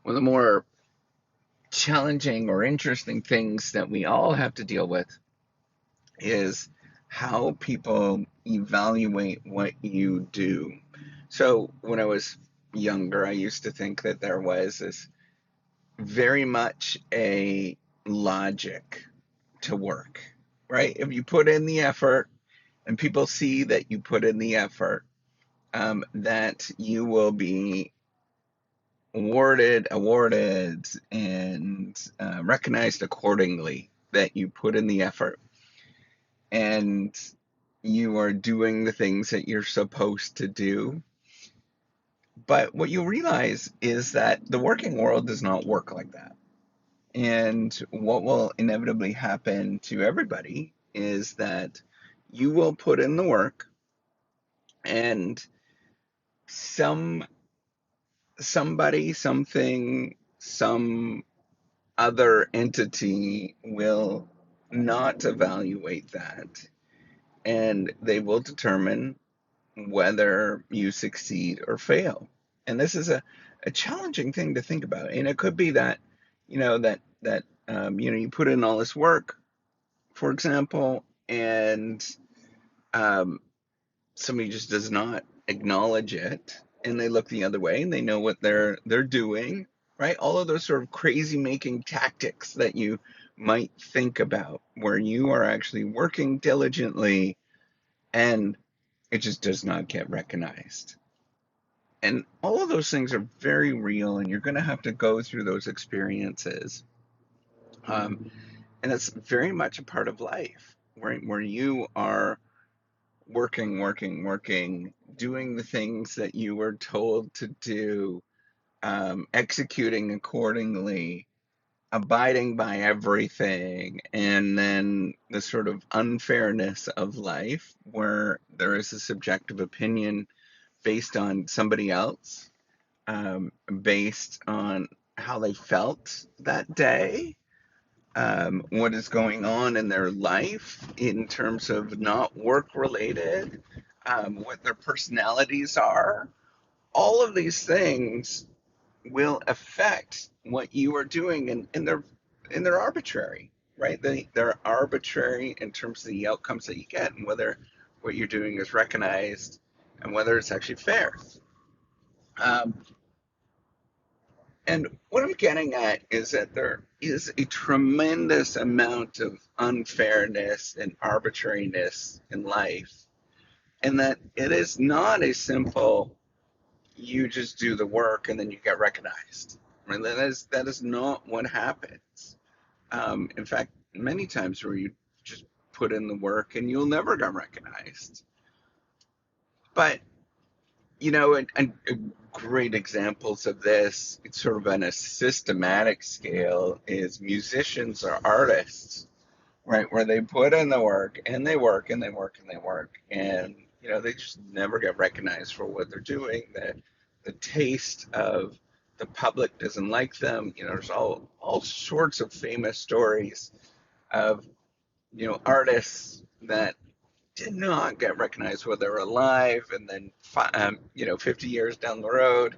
One of the more challenging or interesting things that we all have to deal with is how people evaluate what you do. So when I was younger, I used to think that there was this very much a logic to work, right? If you put in the effort and people see that you put in the effort, that you will be awarded, and recognized accordingly that you put in the effort and you are doing the things that you're supposed to do. But what you realize is that the working world does not work like that. And what will inevitably happen to everybody is that you will put in the work and some somebody, something, some other entity will not evaluate that, and they will determine whether you succeed or fail. And this is a challenging thing to think about. And it could be that, you put in all this work, for example, and um, somebody just does not acknowledge it, and they look the other way, and they know what they're doing, right? All of those sort of crazy making tactics that you might think about, where you are actually working diligently, and it just does not get recognized. And all of those things are very real, and you're going to have to go through those experiences. And it's very much a part of life, where you are working, doing the things that you were told to do, executing accordingly, abiding by everything, and then the sort of unfairness of life where there is a subjective opinion based on somebody else, based on how they felt that day, what is going on in their life in terms of not work related, what their personalities are. All of these things will affect what you are doing, and they're arbitrary, right? They're arbitrary in terms of the outcomes that you get and whether what you're doing is recognized and whether it's actually fair. Um, And what I'm getting at is that there is a tremendous amount of unfairness and arbitrariness in life, and that it is not a simple you just do the work and then you get recognized. I mean, that is not what happens. In fact, many times where you just put in the work and you'll never get recognized. But and great examples of this, it's sort of on a systematic scale, is musicians or artists, right? Where they put in the work and they work and they work and they work, and they just never get recognized for what they're doing. The taste of the public doesn't like them. There's all sorts of famous stories of artists that did not get recognized while they were alive, and then 50 years down the road,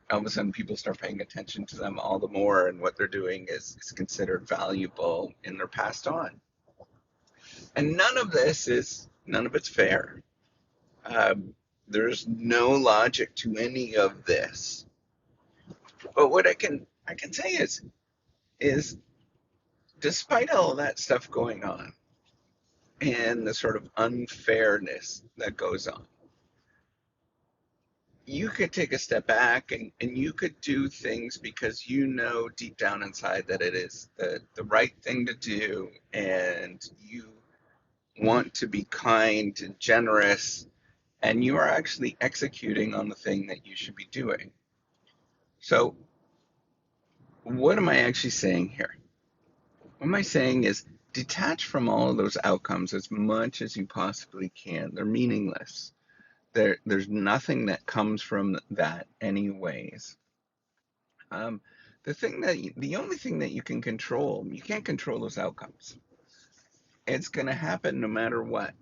all of a sudden people start paying attention to them all the more, and what they're doing is considered valuable, and they're passed on. And none of it's fair. There's no logic to any of this. But what I can say is despite all of that stuff going on and the sort of unfairness that goes on, you could take a step back, and you could do things because you know deep down inside that it is the right thing to do, and you want to be kind and generous, and you are actually executing on the thing that you should be doing. So, what am I actually saying here? What am I saying is detach from all of those outcomes as much as you possibly can. They're meaningless. There's nothing that comes from that anyways. Um, the only thing that you can't control those outcomes. It's going to happen no matter what.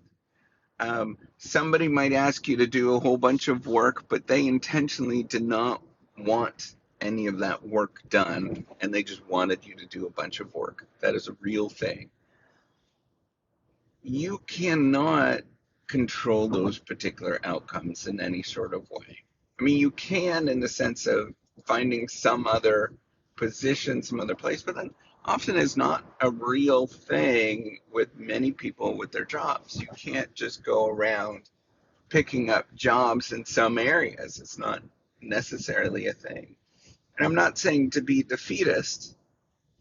Somebody might ask you to do a whole bunch of work, but they intentionally did not want any of that work done and they just wanted you to do a bunch of work. That is a real thing. You cannot control those particular outcomes in any sort of way. I mean, you can in the sense of finding some other position, some other place, but then often is not a real thing with many people with their jobs. You can't just go around picking up jobs in some areas. It's not necessarily a thing. And I'm not saying to be defeatist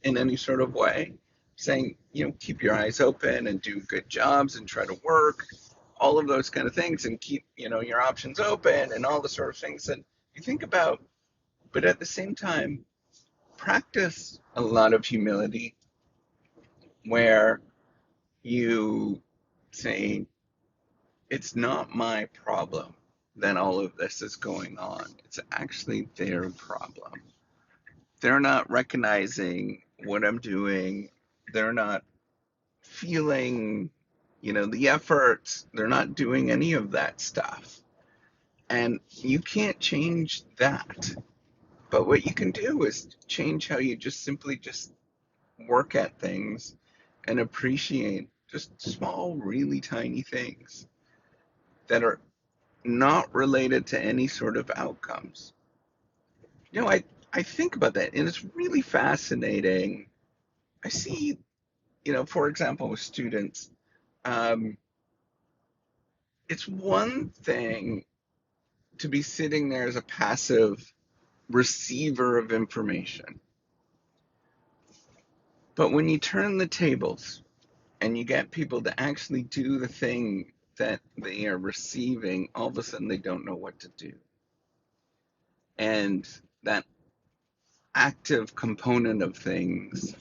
in any sort of way, saying, keep your eyes open and do good jobs and try to work, all of those kind of things, and keep, your options open and all the sort of things that you think about. But at the same time, practice a lot of humility where you say, it's not my problem that all of this is going on. It's actually their problem. They're not recognizing what I'm doing. They're not feeling, the effort. They're not doing any of that stuff. And you can't change that. But what you can do is change how you just simply just work at things and appreciate just small, really tiny things that are not related to any sort of outcomes. I think about that and it's really fascinating. I see, for example, with students, um, it's one thing to be sitting there as a passive receiver of information. But when you turn the tables and you get people to actually do the thing that they are receiving, all of a sudden they don't know what to do. And that active component of things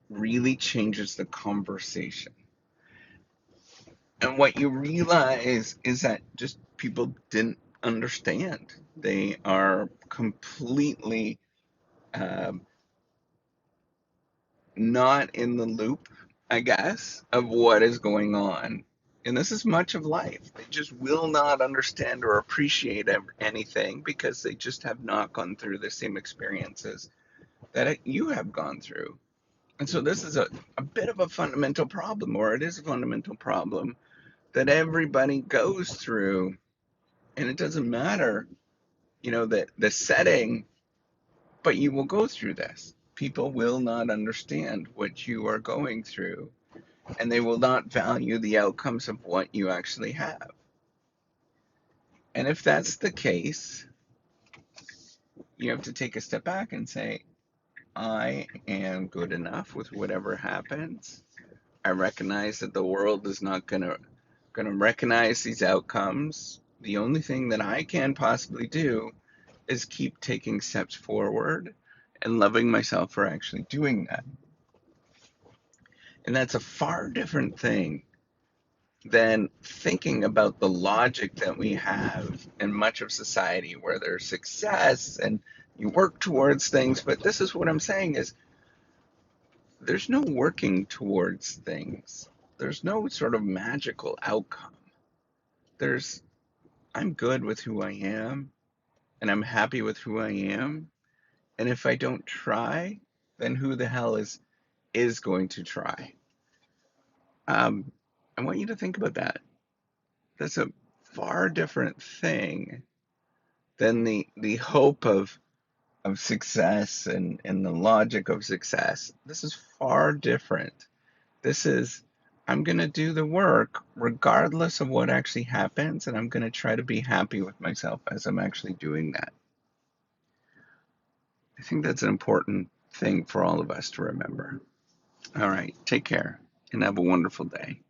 really changes the conversation. And what you realize is that just people didn't understand. They are completely um, not in the loop, I guess, of what is going on. And this is much of life. They just will not understand or appreciate anything because they just have not gone through the same experiences that you have gone through. And so this is a bit of a fundamental problem, or it is a fundamental problem that everybody goes through. And it doesn't matter, the setting, but you will go through this. People will not understand what you are going through, and they will not value the outcomes of what you actually have. And if that's the case, you have to take a step back and say, I am good enough with whatever happens. I recognize that the world is not gonna recognize these outcomes. The only thing that I can possibly do is keep taking steps forward and loving myself for actually doing that. And that's a far different thing than thinking about the logic that we have in much of society where there's success and you work towards things. But this is what I'm saying is there's no working towards things. There's no sort of magical outcome. I'm good with who I am and I'm happy with who I am. And if I don't try, then who the hell is going to try? I want you to think about that. That's a far different thing than the hope of success and the logic of success. This is far different. This is, I'm going to do the work regardless of what actually happens, and I'm going to try to be happy with myself as I'm actually doing that. I think that's an important thing for all of us to remember. All right, take care and have a wonderful day.